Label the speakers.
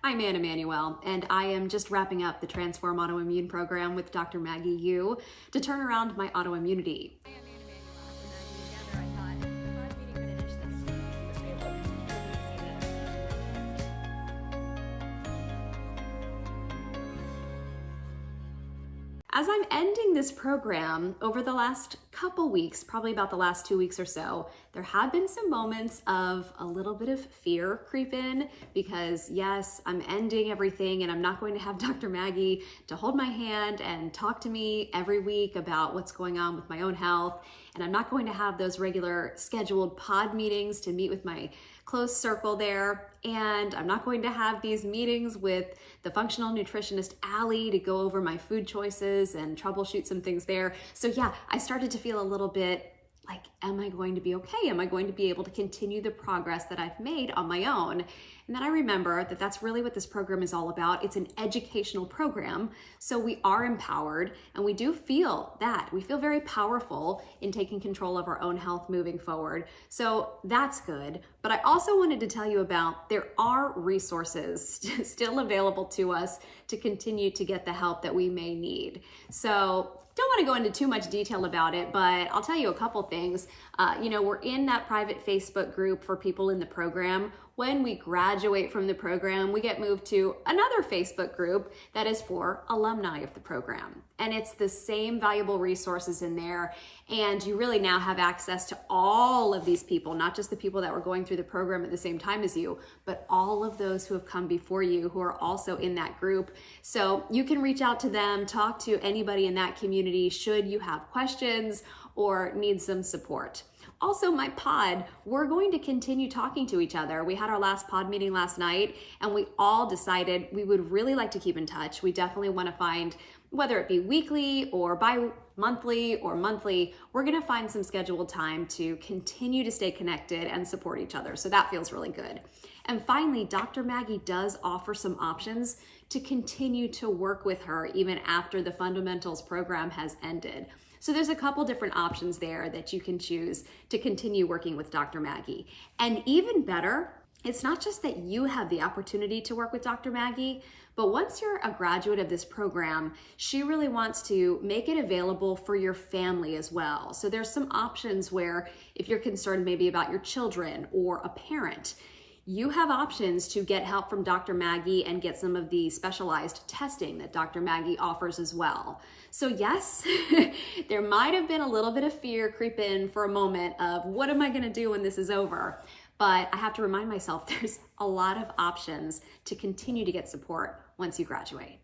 Speaker 1: I'm Anna Manuel, and I am just wrapping up the Transform Autoimmune program with Dr. Maggie Yu to turn around my autoimmunity. As I'm ending this program, over the last couple weeks, probably about the last 2 weeks or so, there have been some moments of a little bit of fear creep in because yes, I'm ending everything and I'm not going to have Dr. Maggie to hold my hand and talk to me every week about what's going on with my own health. And I'm not going to have those regular scheduled pod meetings to meet with my close circle there. And I'm not going to have these meetings with the functional nutritionist Allie to go over my food choices and troubleshoot some things there. So yeah, I started to feel a little bit like, am I going to be okay? Am I going to be able to continue the progress that I've made on my own? And then I remember that that's really what this program is all about. It's an educational program. So we are empowered and we do feel that. We feel very powerful in taking control of our own health moving forward. So that's good. But I also wanted to tell you about there are resources still available to us to continue to get the help that we may need. So don't want to go into too much detail about it, but I'll tell you a couple things. We're in that private Facebook group for people in the program. When we graduate from the program, we get moved to another Facebook group that is for alumni of the program. And it's the same valuable resources in there. And you really now have access to all of these people, not just the people that were going through the program at the same time as you, but all of those who have come before you who are also in that group. So you can reach out to them, talk to anybody in that community should you have questions or need some support. Also, my pod, we're going to continue talking to each other. We had our last pod meeting last night and we all decided we would really like to keep in touch. We definitely want to find, whether it be weekly or bi-monthly or monthly, we're going to find some scheduled time to continue to stay connected and support each other. So that feels really good. And finally, Dr. Maggie does offer some options to continue to work with her even after the Fundamentals program has ended. So there's a couple different options there that you can choose to continue working with Dr. Maggie. And even better, it's not just that you have the opportunity to work with Dr. Maggie, but once you're a graduate of this program, she really wants to make it available for your family as well. So there's some options where if you're concerned maybe about your children or a parent, you have options to get help from Dr. Maggie and get some of the specialized testing that Dr. Maggie offers as well. So yes, there might have been a little bit of fear creep in for a moment of what am I going to do when this is over? But I have to remind myself there's a lot of options to continue to get support once you graduate.